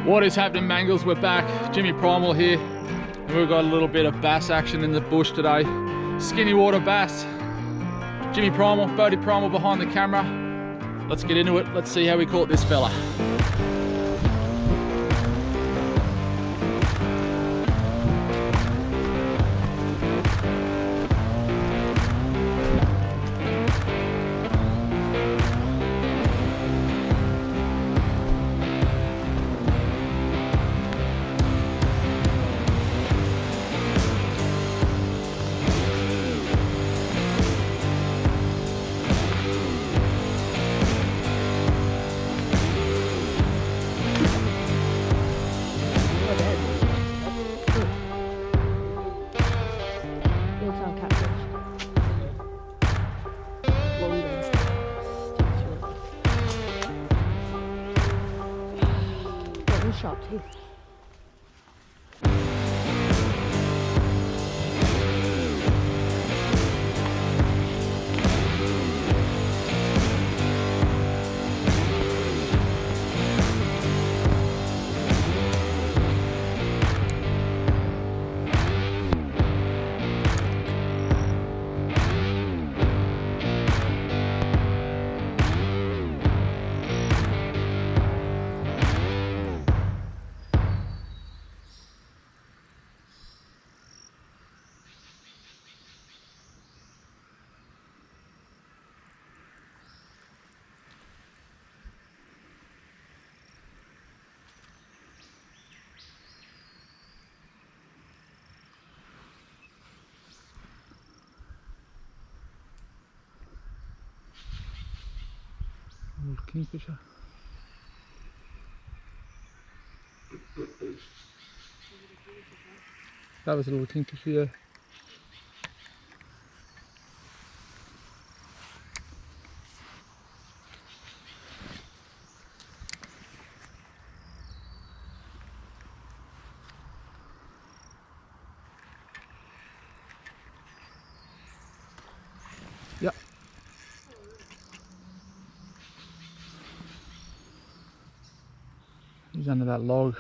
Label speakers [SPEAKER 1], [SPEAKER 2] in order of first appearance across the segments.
[SPEAKER 1] What is happening, Mangles? We're back. Jimmy Prymal here, and we've got a little bit of bass action in the bush today. Skinny water bass. Jimmy Prymal, Bodhi Prymal behind the camera. Let's get into it. Let's see how we caught this fella.
[SPEAKER 2] Sharp teeth.
[SPEAKER 1] Little kingfisher. That was a little kingfisher, yeah. Yep. He's under that log.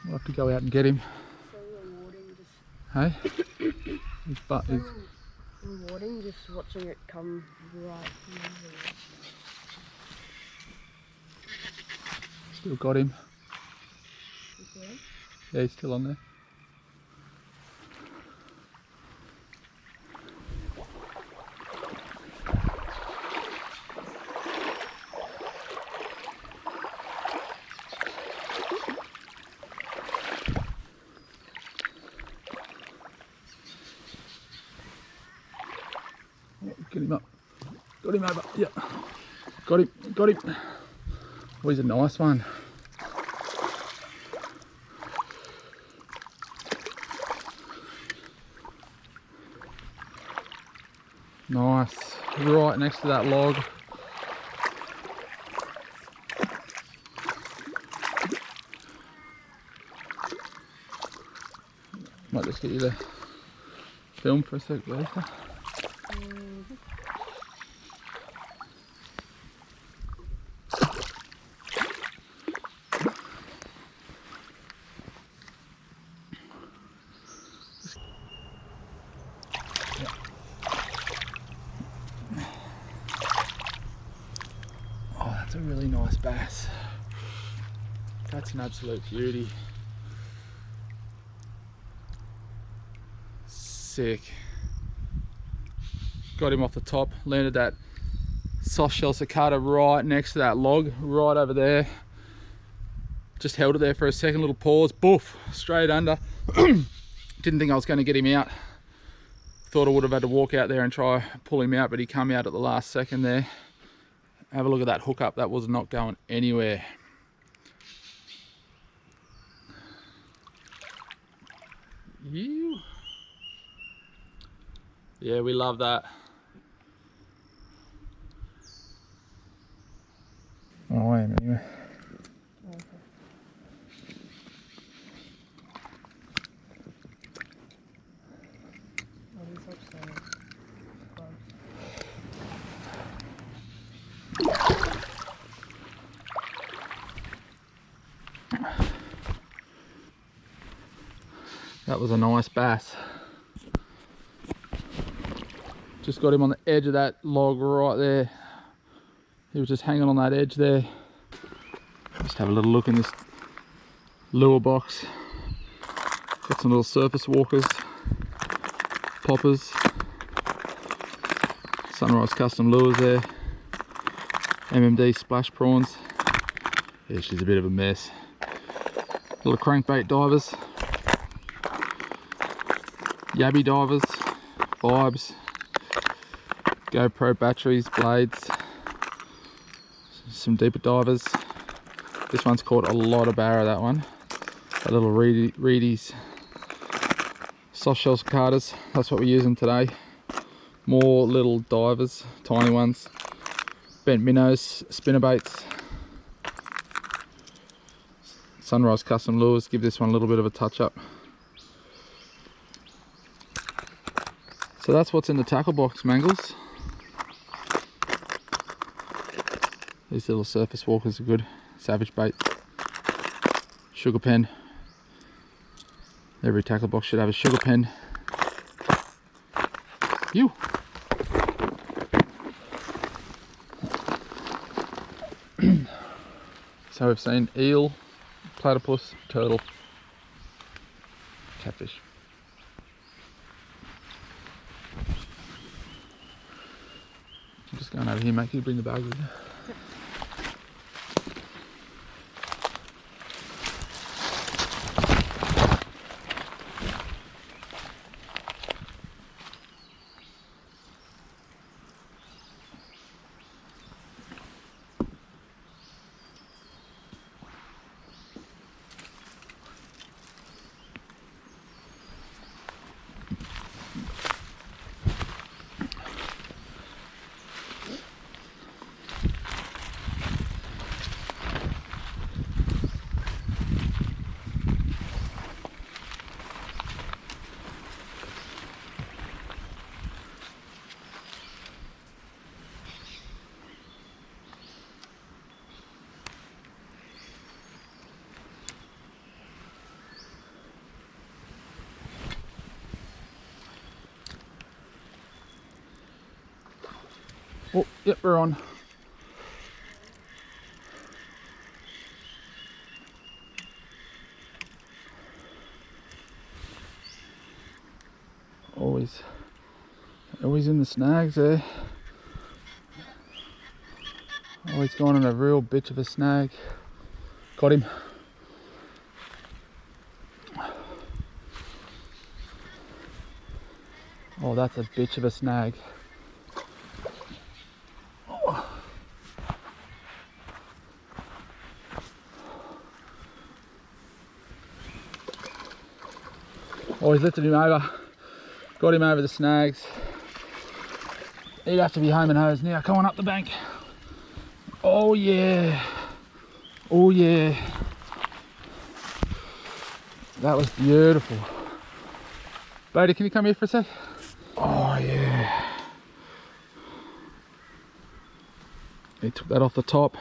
[SPEAKER 1] We'll have to go out and get him.
[SPEAKER 2] So rewarding just...
[SPEAKER 1] Hey? His butt is...
[SPEAKER 2] rewarding just watching it come right from over.
[SPEAKER 1] Still got him.
[SPEAKER 2] Okay.
[SPEAKER 1] Yeah, he's still on there. Get him up. Got him over. Yeah. Got him. Got him. Oh, he's a nice one. Nice. Right next to that log. Might just get you to film for a sec, Lisa. Oh, that's a really nice bass. That's an absolute beauty. Sick. Got him off the top, landed that soft shell cicada right next to that log, right over there. Just held it there for a second, little pause, boof, straight under. Didn't think I was going to get him out. Thought I would have had to walk out there and try pull him out, but he came out at the last second there. Have a look at that hook up, that was not going anywhere. You. Yeah, we love that. Oh, I am anyway.
[SPEAKER 2] Okay. Oh, he's upstairs.
[SPEAKER 1] That was a nice bass. Just got him on the edge of that log right there. He was just hanging on that edge there. Just have a little look in this lure box. Got some little surface walkers, poppers, Sunrise custom lures there, MMD splash prawns. Yeah, she's a bit of a mess. Little crankbait divers, Yabby divers, vibes, GoPro batteries, blades, some deeper divers. This one's caught a lot of barra, that one. That little reedies, soft shell cicadas, that's what we're using today. More little divers, tiny ones, bent minnows, spinnerbaits, Sunrise custom lures, give this one a little bit of a touch up. So that's what's in the tackle box, Mangles. These little surface walkers are good. Savage bait, sugar pen. Every tackle box should have a sugar pen. You. So we've seen eel, platypus, turtle, catfish. I'm just going over here, mate. Can you bring the bag with you? Oh, yep, we're on. Always in the snags there. Always gone on a real bitch of a snag. Got him. Oh, that's a bitch of a snag. Always lifted him over, got him over the snags. He'd have to be home and hosed now, coming up the bank. Oh yeah, oh yeah. That was beautiful. Bodhi, can you come here for a sec? Oh yeah. He took that off the top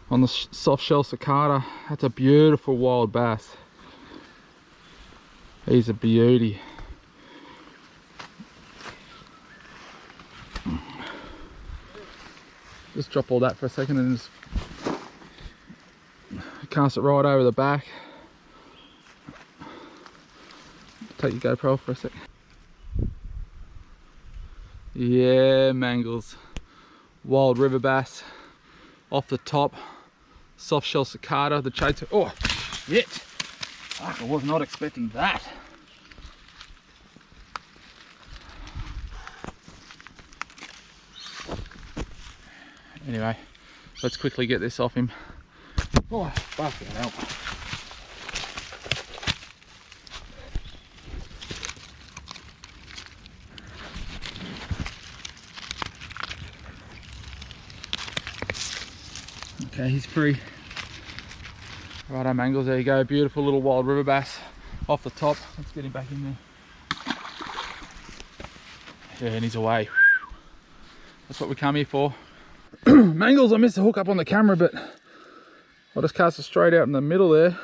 [SPEAKER 1] on the soft shell cicada. That's a beautiful wild bass. He's a beauty. Just drop all that for a second and just cast it right over the back. Take your GoPro for a sec. Yeah, Mangles. Wild river bass. Off the top. Soft shell cicada. The chaser. Oh, shit. Fuck, I was not expecting that. Anyway, let's quickly get this off him. Oh, fucking hell. Okay, he's free. Righto, Mangles, there you go. Beautiful little wild river bass off the top. Let's get him back in there. Yeah, and he's away. That's what we come here for. Mangles, I missed the hook up on the camera, but I'll just cast it straight out in the middle there.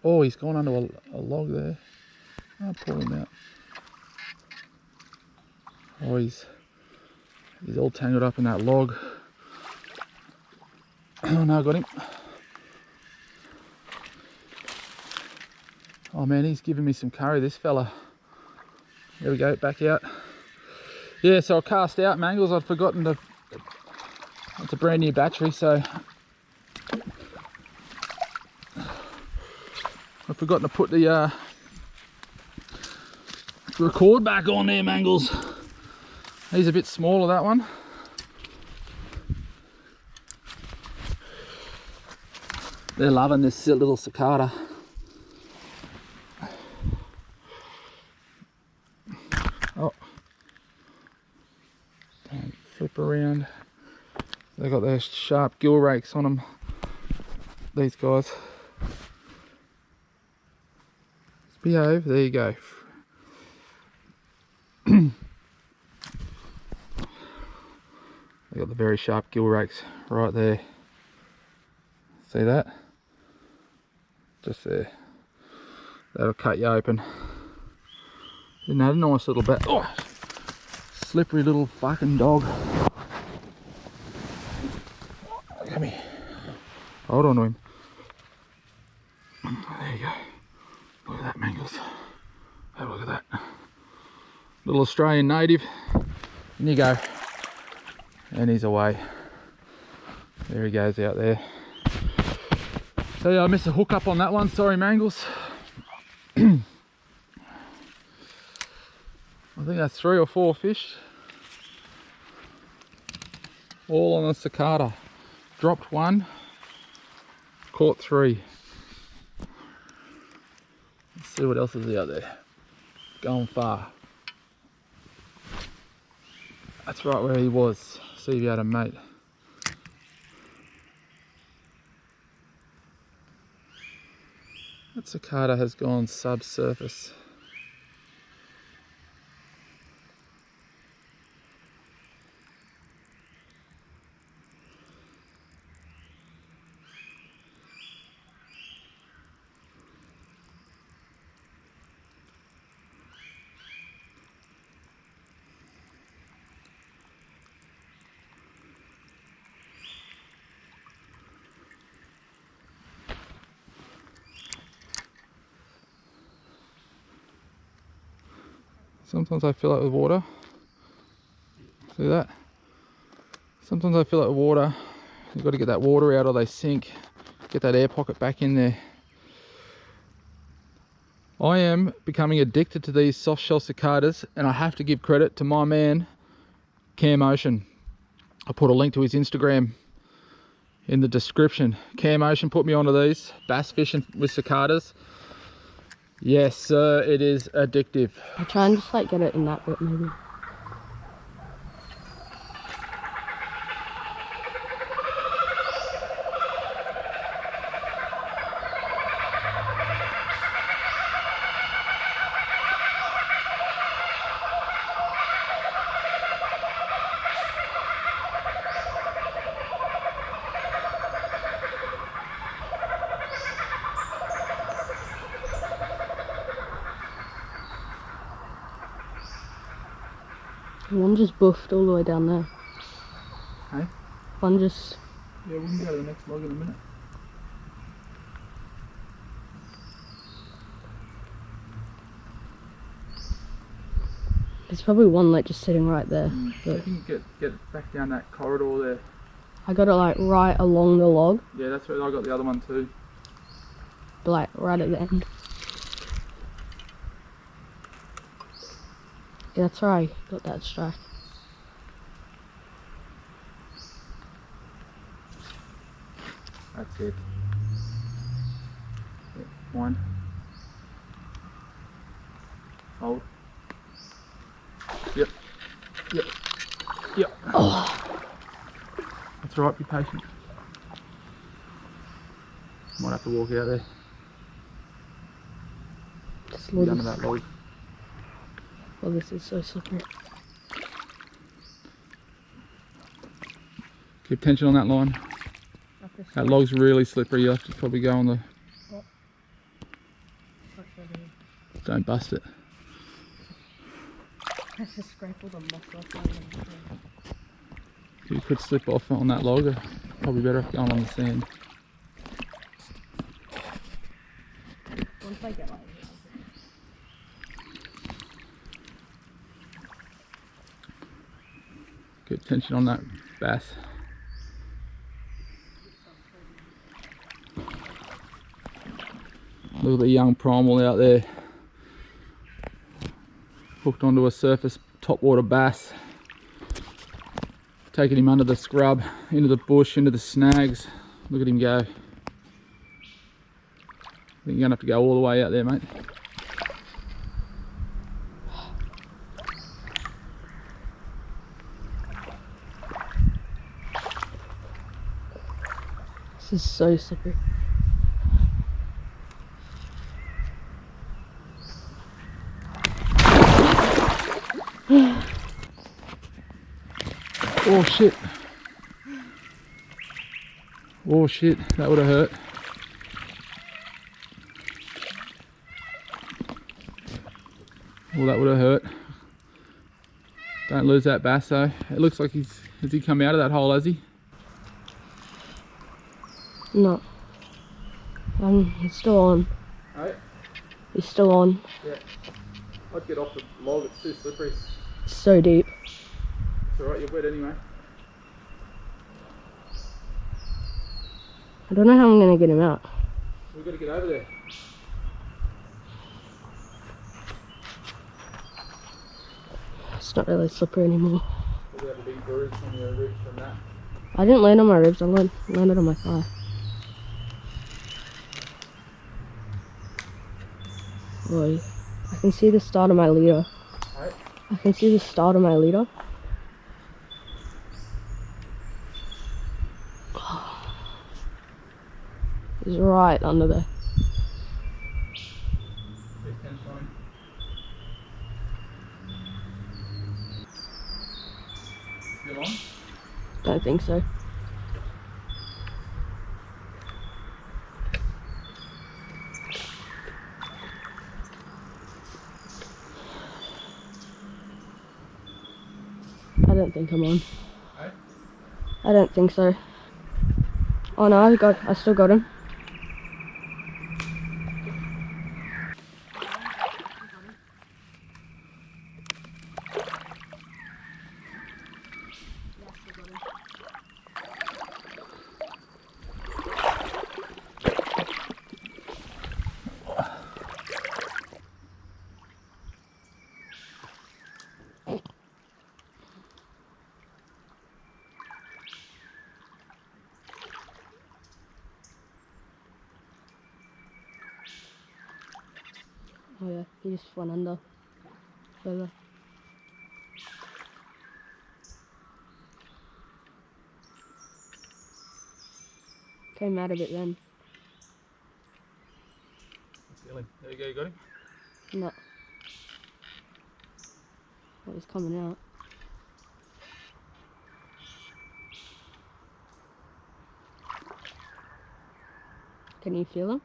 [SPEAKER 1] Oh, he's gone under a log there. I'll pull him out. Oh, he's all tangled up in that log. Oh no, I got him. Oh man, he's giving me some curry, this fella. There we go, back out. Yeah, so I cast out mangles. I'd forgotten to, it's a brand new battery, so I've forgotten to put the record back on there, mangles. He's a bit smaller, that one. They're loving this little cicada. Oh, and flip around. They got their sharp gill rakes on them, these guys. Let's behave. There you go. They got the very sharp gill rakes right there. See that? Just there. That'll cut you open. Isn't that a nice little bat? Oh, slippery little fucking dog. Come here. Hold on to him. There you go. Look at that, mangles. Have a look at that. Little Australian native. In you go. And he's away. There he goes out there. So yeah, I missed a hook up on that one. Sorry, mangles. I think that's 3 or 4 fish. All on a cicada. Dropped 1. Caught 3. Let's see what else is out there. Going far. That's right where he was. See if he had a mate. That cicada has gone subsurface. Sometimes I fill it with water. See that? Sometimes I fill it with water. You've got to get that water out or they sink. Get that air pocket back in there. I am becoming addicted to these soft shell cicadas, and I have to give credit to my man, Cam Ocean. I put a link to his Instagram in the description. Cam Ocean put me onto these, bass fishing with cicadas. Yes, sir, it is addictive.
[SPEAKER 2] I'll try and just like get it in that bit maybe. One just buffed all the way down there.
[SPEAKER 1] Hey?
[SPEAKER 2] One just...
[SPEAKER 1] Yeah, we can go to the next log in a minute.
[SPEAKER 2] There's probably one like just sitting right there.
[SPEAKER 1] But you can get back down that corridor there.
[SPEAKER 2] I got it like right along the log.
[SPEAKER 1] Yeah, that's where I got the other one too.
[SPEAKER 2] But like right at the end. Yeah, that's right. Got that strike.
[SPEAKER 1] That's it. Yeah, 1. Hold. Yep. Yep. Yep.
[SPEAKER 2] Oh.
[SPEAKER 1] That's alright, be patient. Might have to walk out there.
[SPEAKER 2] Just
[SPEAKER 1] Be under that log.
[SPEAKER 2] Oh, this is so slippery.
[SPEAKER 1] Keep tension on that line. That log's really slippery. You have to probably go on the... Don't bust it.
[SPEAKER 2] I have to scrape all the moss off.
[SPEAKER 1] You could slip off on that log. Probably better off going on the sand.
[SPEAKER 2] Once I get like
[SPEAKER 1] Good tension on that bass. Look at the young primal out there. Hooked onto a surface topwater bass. Taking him under the scrub, into the bush, into the snags. Look at him go. I think you're gonna have to go all the way out there, mate.
[SPEAKER 2] this is so slippery.
[SPEAKER 1] Oh shit. Oh shit, that would have hurt. Well, that would have hurt. Don't lose that bass though. It looks like has he come out of that hole, has he?
[SPEAKER 2] No. He's still on.
[SPEAKER 1] Hey?
[SPEAKER 2] He's still on.
[SPEAKER 1] Yeah. I'd get off the log, it's too slippery.
[SPEAKER 2] It's so deep.
[SPEAKER 1] It's alright, you're wet anyway.
[SPEAKER 2] I don't know how I'm gonna get him out.
[SPEAKER 1] We've got to get over there.
[SPEAKER 2] It's not really slippery anymore.
[SPEAKER 1] Probably have a big bruise on your ribs from that.
[SPEAKER 2] I didn't land on my ribs, I landed on my thigh. Boy, I can see the start of my leader.
[SPEAKER 1] Hey?
[SPEAKER 2] I can see the start of my leader. He's right under there.
[SPEAKER 1] Big tension on him. Still on?
[SPEAKER 2] Don't think so. I don't think I'm on.
[SPEAKER 1] Hey?
[SPEAKER 2] I don't think so. Oh no, I still got him. Oh yeah, he just went under. Further. Came out of it then.
[SPEAKER 1] Feel him. There you go, you got him?
[SPEAKER 2] No. What was coming out? Can you feel him?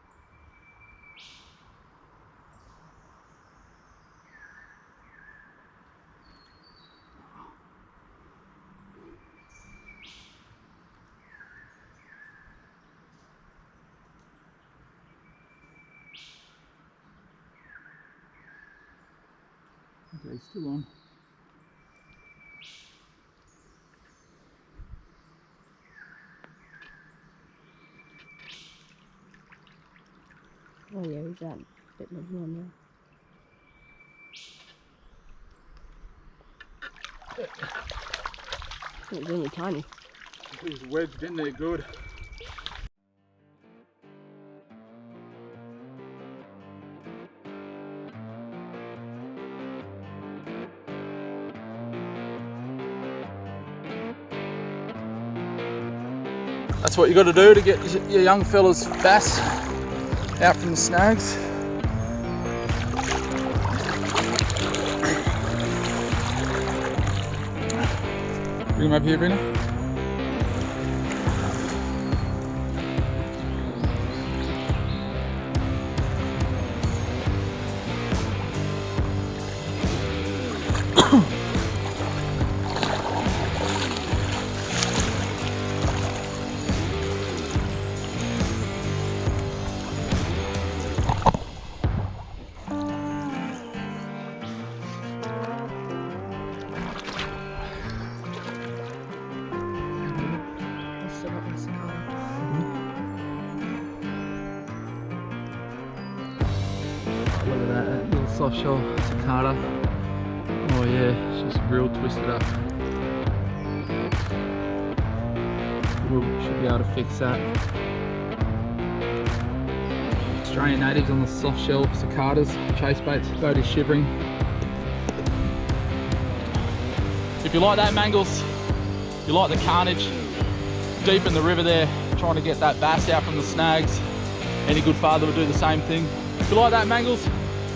[SPEAKER 1] Okay, he's still on.
[SPEAKER 2] Oh yeah, he's out. Bit more now. It was only tiny.
[SPEAKER 1] He's wedged in there good. That's what you got to do to get your young fella's bass out from the snags. Bring him up here, Brina. Look at that little soft shell cicada. Oh yeah, she's real twisted up. We should be able to fix that. Australian natives on the soft shell cicadas, chase baits, Bodhi shivering. If you like that, Mangles, you like the carnage, deep in the river there, trying to get that bass out from the snags. Any good father would do the same thing. If you like that, Mangles,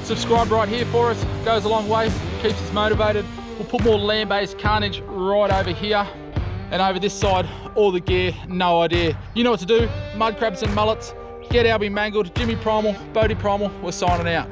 [SPEAKER 1] subscribe right here for us. Goes a long way, keeps us motivated. We'll put more land-based carnage right over here. And over this side, all the gear, no idea. You know what to do, mud crabs and mullets. Get Albie Mangled, Jimmy Prymal, Bodhi Prymal, we're signing out.